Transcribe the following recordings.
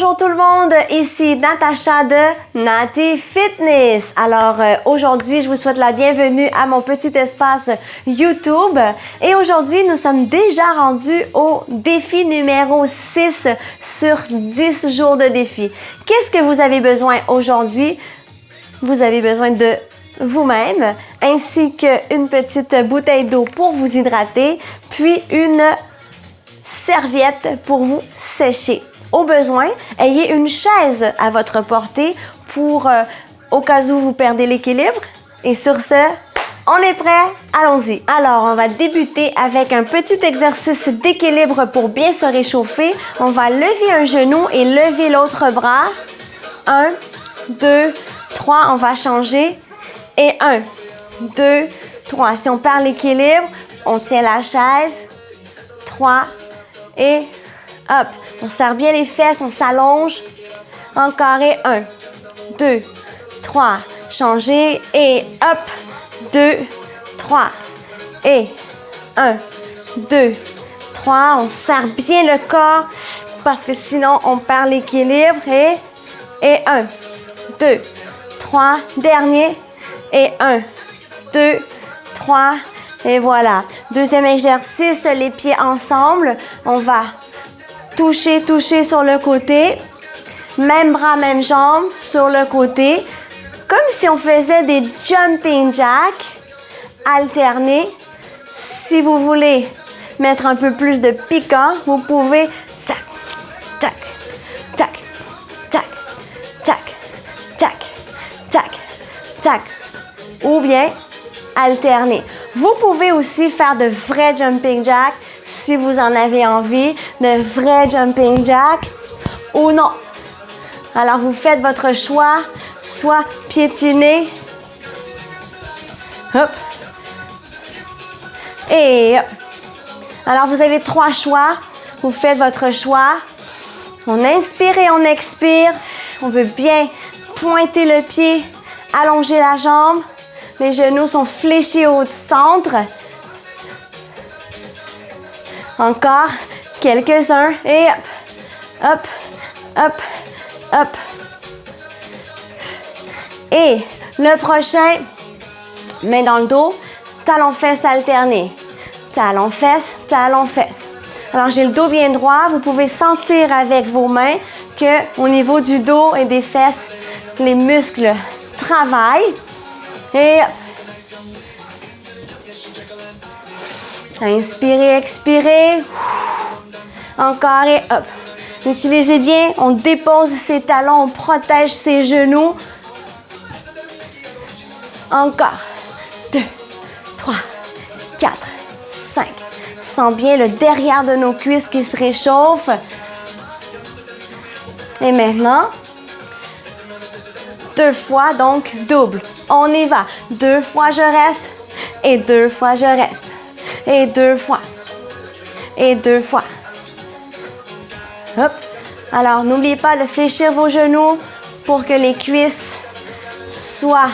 Bonjour tout le monde, ici Natacha de Nati Fitness. Alors aujourd'hui, je vous souhaite la bienvenue à mon petit espace YouTube. Et aujourd'hui, nous sommes déjà rendus au défi numéro 6 sur 10 jours de défi. Qu'est-ce que vous avez besoin aujourd'hui? Vous avez besoin de vous-même, ainsi qu'une petite bouteille d'eau pour vous hydrater, puis une serviette pour vous sécher. Au besoin, ayez une chaise à votre portée pour, au cas où vous perdez l'équilibre. Et sur ce, on est prêt? Allons-y! Alors, on va débuter avec un petit exercice d'équilibre pour bien se réchauffer. On va lever un genou et lever l'autre bras. 1, 2, 3, on va changer. Et 1, 2, 3. Si on perd l'équilibre, on tient la chaise. 3 et hop. On serre bien les fesses, on s'allonge. Encore et 1, 2, 3. Changer et hop. 2, 3. Et 1, 2, 3. On serre bien le corps parce que sinon on perd l'équilibre. Et 1, 2, 3. Dernier. Et 1, 2, 3. Et voilà. Deuxième exercice, les pieds ensemble. On va toucher sur le côté. Même bras, même jambe sur le côté. Comme si on faisait des jumping jacks alternés. Si vous voulez mettre un peu plus de piquant, vous pouvez tac, tac, tac, tac, tac, tac, tac, tac. Ou bien alterner. Vous pouvez aussi faire de vrais jumping jacks si vous en avez envie, de vrais jumping jacks ou non. Alors, vous faites votre choix, soit piétiner, hop, et hop. Alors, vous avez 3 choix, vous faites votre choix. On inspire et on expire. On veut bien pointer le pied, allonger la jambe. Les genoux sont fléchis au centre. Encore quelques-uns et hop, hop, hop, hop. Et le prochain, main dans le dos, talon-fesse alterné. Talon-fesse, talon-fesse. Alors, j'ai le dos bien droit. Vous pouvez sentir avec vos mains qu'au niveau du dos et des fesses, les muscles travaillent. Et inspirez, expirez. Encore et hop. Utilisez bien, on dépose ses talons, on protège ses genoux. Encore. 2, 3, 4, 5. Sent bien le derrière de nos cuisses qui se réchauffe. Et maintenant, 2 fois, donc double. On y va. 2 fois, je reste. Et 2 fois, je reste. Et 2 fois. Et 2 fois. Hop. Alors, n'oubliez pas de fléchir vos genoux pour que les cuisses soient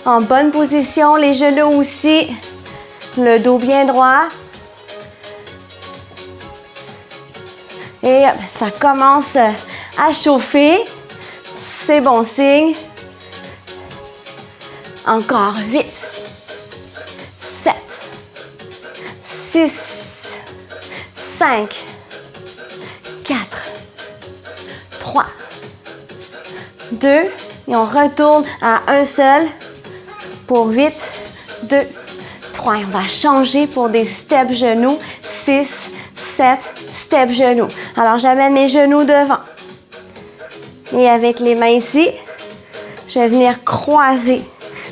en bonne position. Les genoux aussi. Le dos bien droit. Et hop, ça commence à chauffer. C'est bon signe. Encore 8, 7, 6, 5, 4, 3, 2, et on retourne à un seul pour 8, 2, 3. Et on va changer pour des steps genoux, 6, 7, steps genoux. Alors, j'amène mes genoux devant. Et avec les mains ici, je vais venir croiser.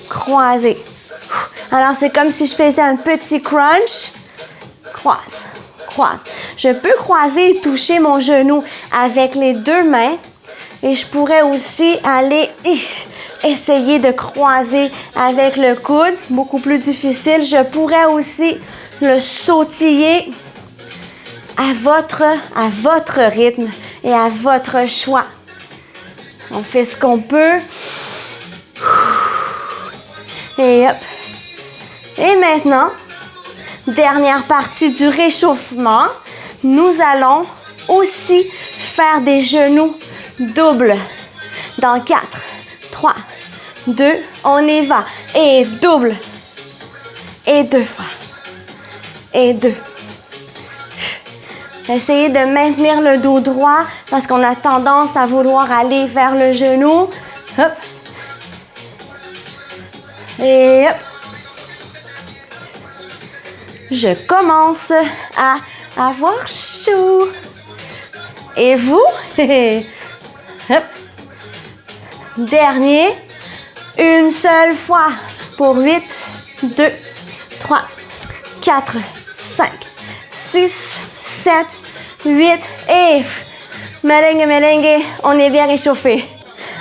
Croiser. Alors, c'est comme si je faisais un petit crunch. Croise, croise. Je peux croiser et toucher mon genou avec les 2 mains. Et je pourrais aussi aller essayer de croiser avec le coude. Beaucoup plus difficile. Je pourrais aussi le sautiller à votre rythme et à votre choix. On fait ce qu'on peut. Et hop. Et maintenant, dernière partie du réchauffement, nous allons aussi faire des genoux double. Dans 4, 3, 2, on y va. Et double. Et 2 fois. Et 2. Essayez de maintenir le dos droit parce qu'on a tendance à vouloir aller vers le genou. Hop. Et hop. Je commence à avoir chaud. Et vous? Hop. Dernier. Une seule fois. Pour 8, 2, 3, 4, 5, 6, 7, 8 et merengue, merengue, on est bien réchauffé.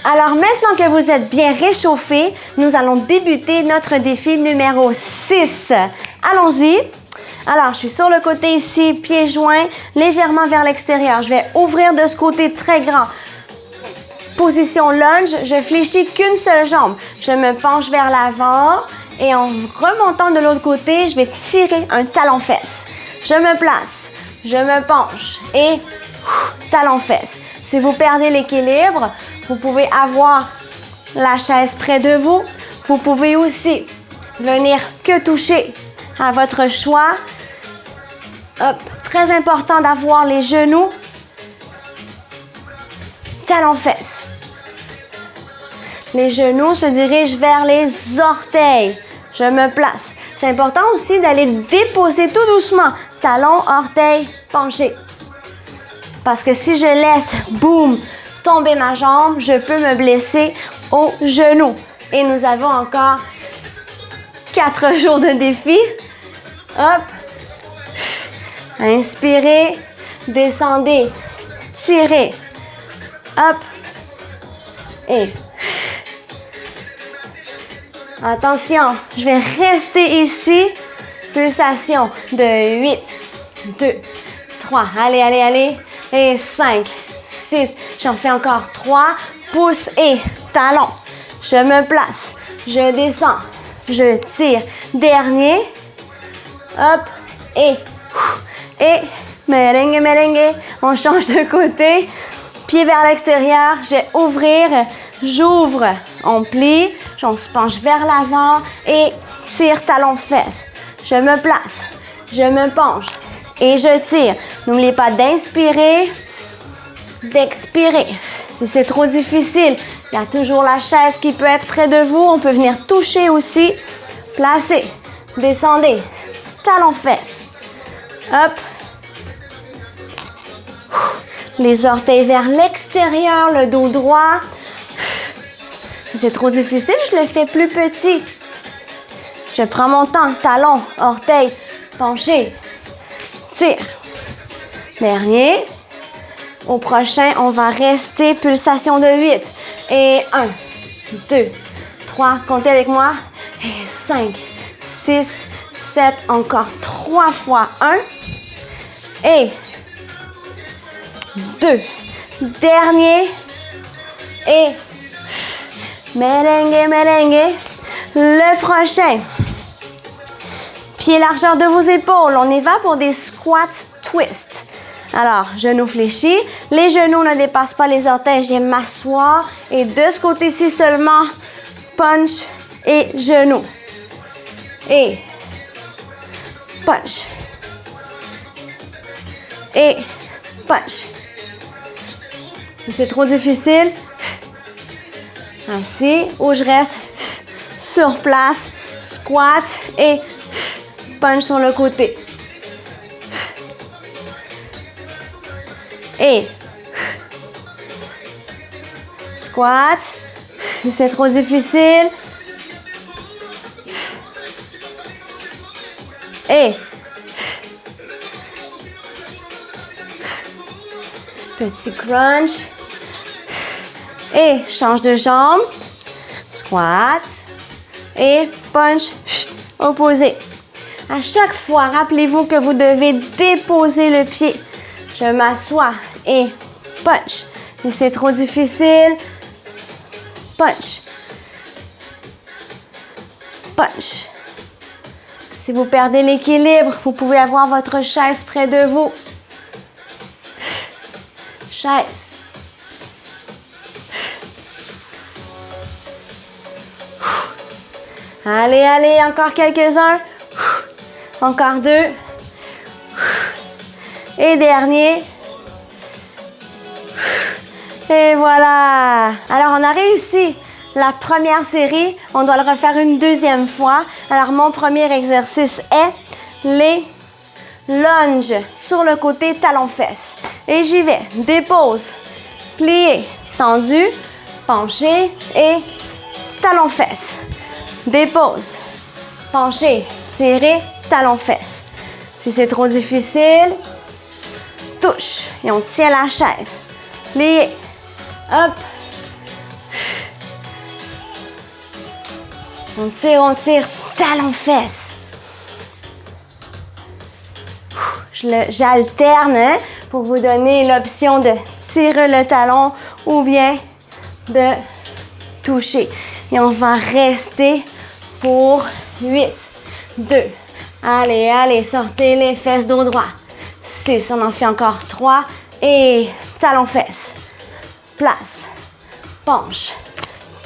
Alors maintenant que vous êtes bien réchauffé, nous allons débuter notre défi numéro 6. Allons-y. Alors, je suis sur le côté ici, pieds joints, légèrement vers l'extérieur. Je vais ouvrir de ce côté très grand. Position lunge, je fléchis qu'une seule jambe. Je me penche vers l'avant et en remontant de l'autre côté, je vais tirer un talon-fesse. Je me place, je me penche et talon-fesse. Si vous perdez l'équilibre, vous pouvez avoir la chaise près de vous. Vous pouvez aussi venir que toucher à votre choix. Hop, très important d'avoir les genoux. Talon-fesse. Les genoux se dirigent vers les orteils. Je me place. C'est important aussi d'aller déposer tout doucement. Talon, orteil, penché. Parce que si je laisse, boum, tomber ma jambe, je peux me blesser au genou. Et nous avons encore 4 jours de défi. Hop. Inspirez, descendez, tirez. Hop. Et attention, je vais rester ici. Pulsation de 8, 2, 3. Allez, allez, allez. Et 5, 6. J'en fais encore 3. Pouce et talon. Je me place. Je descends. Je tire. Dernier. Hop. Et merengue, merengue. On change de côté. Pied vers l'extérieur. Je vais ouvrir. J'ouvre. On plie. On se penche vers l'avant. Et tire talon-fesse. Je me place. Je me penche. Et je tire. N'oubliez pas d'inspirer, d'expirer. Si c'est trop difficile, il y a toujours la chaise qui peut être près de vous. On peut venir toucher aussi. Placez. Descendez. Talon-fesse. Hop. Les orteils vers l'extérieur, le dos droit. Si c'est trop difficile, je le fais plus petit. Je prends mon temps. Talon, orteil, penché. Tire. Dernier. Au prochain, on va rester pulsation de 8. Et 1, 2, 3. Comptez avec moi. Et 5, 6, 7. Encore 3 fois. 1. Et 2. Dernier. Et merengue, merengue. Le prochain. Pied largeur de vos épaules. On y va pour des squats twist. Alors, genoux fléchis. Les genoux ne dépassent pas les orteils. Je vais m'asseoir. Et de ce côté-ci seulement, punch et genoux. Et punch. Et punch. Si c'est trop difficile, assis ou je reste sur place, squat et punch sur le côté. Et squat. Si c'est trop difficile. Et petit crunch. Et change de jambe. Squat. Et punch. Opposé. À chaque fois, rappelez-vous que vous devez déposer le pied. Je m'assois et punch. Si c'est trop difficile, punch. Punch. Si vous perdez l'équilibre, vous pouvez avoir votre chaise près de vous. Chaise. Allez, allez, encore quelques-uns. Encore 2. Et dernier. Et voilà. Alors, on a réussi la première série. On doit le refaire une deuxième fois. Alors, mon premier exercice est les lunges sur le côté talon-fesse. Et j'y vais. Dépose, plié, tendu, penché et talon-fesse. Dépose, penché, tiré, talon-fesse. Si c'est trop difficile, touche et on tient la chaise. Plié, hop. On tire, talon-fesse. J'alterne hein, pour vous donner l'option de tirer le talon ou bien de toucher. Et on va rester pour 8, 2. Allez, allez, sortez les fesses dos droit. 6, on en fait encore 3. Et talon-fesse. Place. Penche.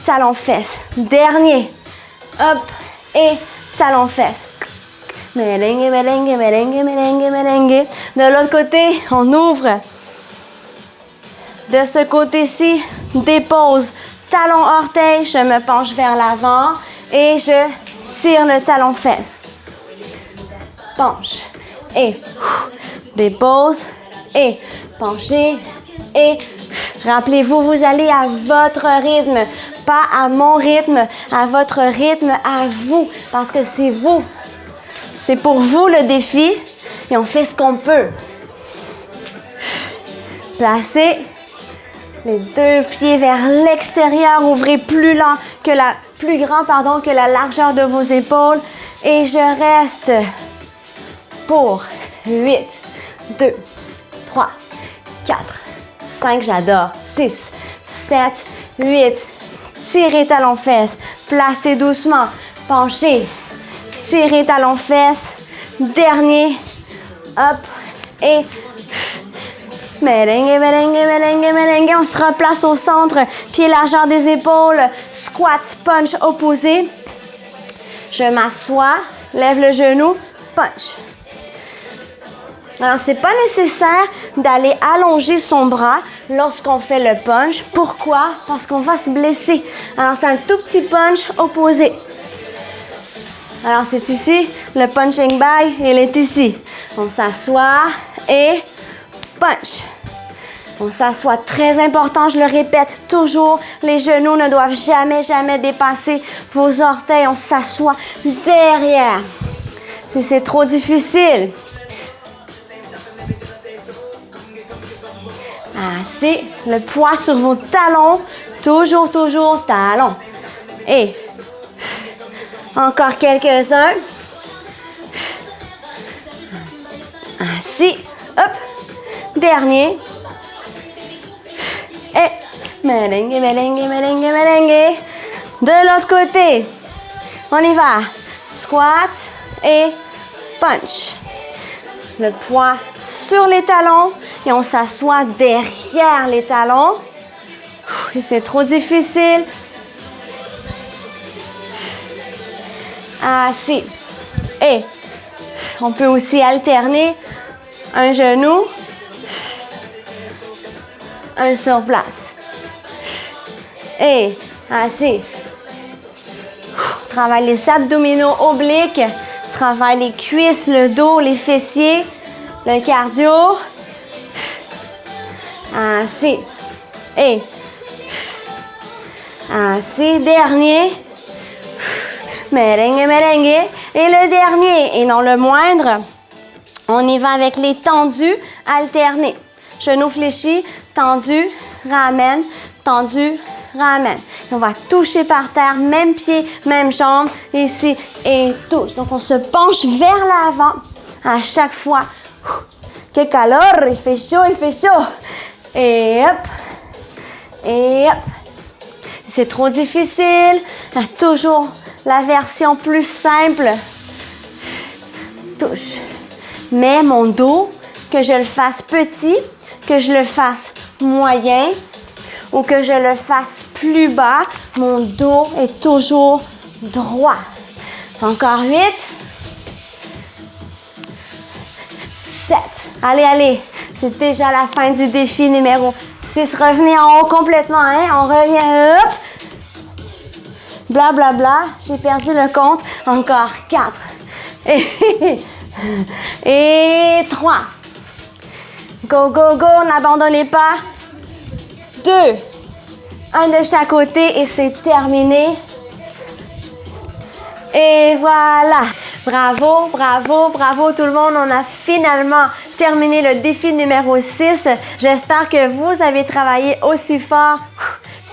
Talon-fesse. Dernier. Hop. Et talon-fesse. Merengue, merengue, merengue, merengue, merengue. De l'autre côté, on ouvre. De ce côté-ci, dépose. Talon orteil, je me penche vers l'avant et je tire le talon-fesse. Penche et dépose et penchez et rappelez-vous, vous allez à votre rythme, pas à mon rythme, à votre rythme, à vous, parce que c'est vous. C'est pour vous le défi et on fait ce qu'on peut. Placez les 2 pieds vers l'extérieur, ouvrez plus grand que la largeur de vos épaules et je reste pour 8, 2, 3, 4, 5, j'adore, 6, 7, 8, tirez talon-fesse, placez doucement, penchez, tirez talon-fesse, dernier, hop, et merengue, merengue, merengue, merengue, on se replace au centre, pied largeur des épaules, squat, punch opposé, je m'assois, lève le genou, punch. Alors, c'est pas nécessaire d'aller allonger son bras lorsqu'on fait le punch. Pourquoi? Parce qu'on va se blesser. Alors, c'est un tout petit punch opposé. Alors, c'est ici, le punching bag, il est ici. On s'assoit et punch. On s'assoit, très important, je le répète toujours, les genoux ne doivent jamais, jamais dépasser vos orteils. On s'assoit derrière. Si c'est trop difficile, assis, le poids sur vos talons, toujours, toujours talons. Et encore quelques-uns. Assis, hop, dernier. Et merengue, merengue, merengue, merengue. De l'autre côté, on y va. Squat et punch. Le poids sur les talons et on s'assoit derrière les talons. Et c'est trop difficile. Assis. Et on peut aussi alterner un genou, un sur place. Et assis. Travaille les abdominaux obliques. Travaille les cuisses, le dos, les fessiers, le cardio. Assis. Et assis. Dernier. Merengue, merengue. Et le dernier, et non le moindre, on y va avec les tendus alternés. Genoux fléchis, tendu, ramène, tendu, ramène. On va toucher par terre, même pied, même jambe, ici, et touche. Donc, on se penche vers l'avant à chaque fois. Que calor, il fait chaud, il fait chaud. Et hop, et hop. C'est trop difficile. Toujours la version plus simple. Touche. Mais mon dos, que je le fasse petit, que je le fasse moyen ou que je le fasse plus bas, mon dos est toujours droit. Encore 8. 7. Allez, allez. C'est déjà la fin du défi numéro 6. Revenez en haut complètement, hein. On revient, hop. Bla, bla, bla. J'ai perdu le compte. Encore 4. Et 3. Go, go, go. N'abandonnez pas. 2. Un de chaque côté et c'est terminé. Et voilà. Bravo, bravo, bravo tout le monde. On a finalement terminé le défi numéro 6. J'espère que vous avez travaillé aussi fort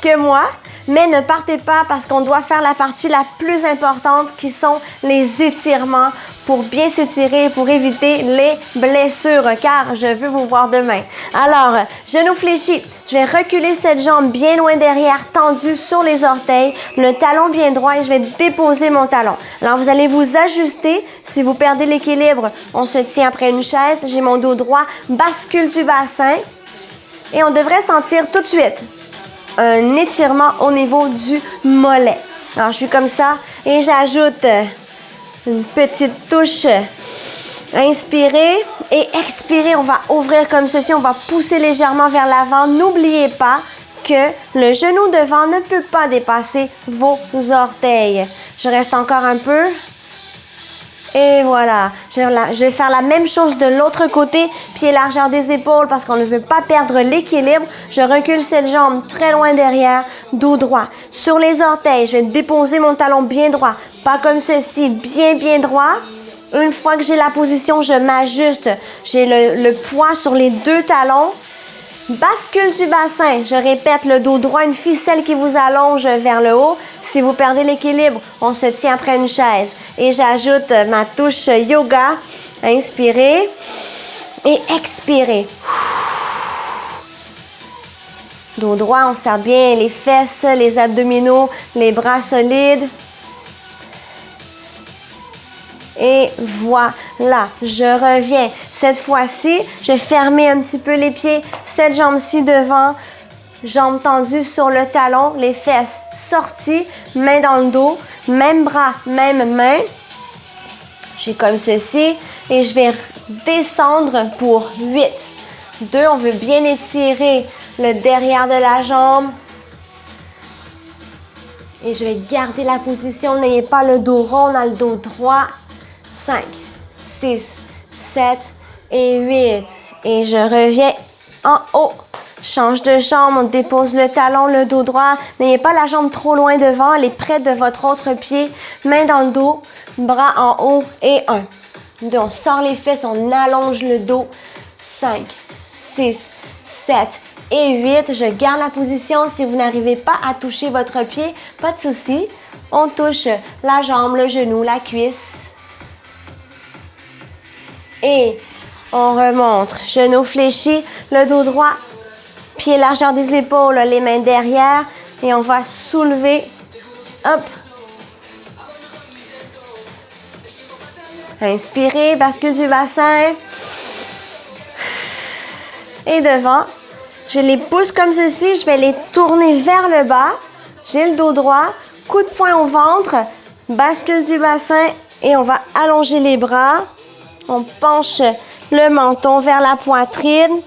que moi. Mais ne partez pas parce qu'on doit faire la partie la plus importante qui sont les étirements pour bien s'étirer, pour éviter les blessures car je veux vous voir demain. Alors, genoux fléchis. Je vais reculer cette jambe bien loin derrière, tendue sur les orteils, le talon bien droit et je vais déposer mon talon. Alors, vous allez vous ajuster. Si vous perdez l'équilibre, on se tient après une chaise. J'ai mon dos droit, bascule du bassin et on devrait sentir tout de suite un étirement au niveau du mollet. Alors, je suis comme ça et j'ajoute une petite touche. Inspirez et expirez. On va ouvrir comme ceci. On va pousser légèrement vers l'avant. N'oubliez pas que le genou devant ne peut pas dépasser vos orteils. Je reste encore un peu. Et voilà, je vais faire la même chose de l'autre côté, pied largeur des épaules parce qu'on ne veut pas perdre l'équilibre. Je recule cette jambe très loin derrière, dos droit. Sur les orteils, je vais déposer mon talon bien droit, pas comme ceci, bien, bien droit. Une fois que j'ai la position, je m'ajuste. J'ai le poids sur les deux talons. Bascule du bassin. Je répète, le dos droit, une ficelle qui vous allonge vers le haut. Si vous perdez l'équilibre, on se tient après une chaise. Et j'ajoute ma touche yoga. Inspirez et expirez. Dos droit, on serre bien les fesses, les abdominaux, les bras solides. Et voilà, je reviens. Cette fois-ci, je vais fermer un petit peu les pieds. Cette jambe-ci devant, jambes tendues sur le talon, les fesses sorties, main dans le dos, même bras, même main. Je suis comme ceci et je vais descendre pour 8. 2, on veut bien étirer le derrière de la jambe. Et je vais garder la position, n'ayez pas le dos rond, on a le dos droit. 5, 6, 7 et 8. Et je reviens en haut. Change de jambe, on dépose le talon, le dos droit. N'ayez pas la jambe trop loin devant, elle est près de votre autre pied. Main dans le dos, bras en haut et 1. 2, on sort les fesses, on allonge le dos. 5, 6, 7 et 8. Je garde la position. Si vous n'arrivez pas à toucher votre pied, pas de souci. On touche la jambe, le genou, la cuisse. Et on remonte. Genoux fléchis, le dos droit, pied largeur des épaules, les mains derrière. Et on va soulever. Hop. Inspirez, bascule du bassin. Et devant. Je les pousse comme ceci. Je vais les tourner vers le bas. J'ai le dos droit. Coup de poing au ventre. Bascule du bassin. Et on va allonger les bras. On penche le menton vers la poitrine.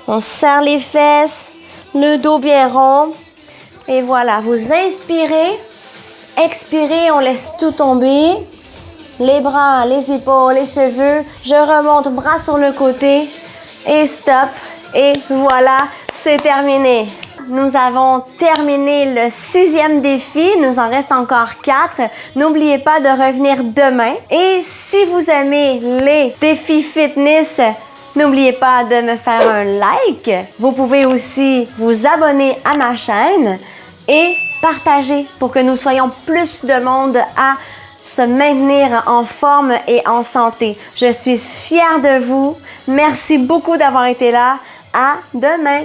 On serre les fesses, le dos bien rond. Et voilà, vous inspirez, expirez, on laisse tout tomber. Les bras, les épaules, les cheveux. Je remonte, bras sur le côté. Et stop. Et voilà, c'est terminé. Nous avons terminé le 6e défi. Il nous en reste encore 4. N'oubliez pas de revenir demain. Et si vous aimez les défis fitness, n'oubliez pas de me faire un like. Vous pouvez aussi vous abonner à ma chaîne et partager pour que nous soyons plus de monde à se maintenir en forme et en santé. Je suis fière de vous. Merci beaucoup d'avoir été là. À demain.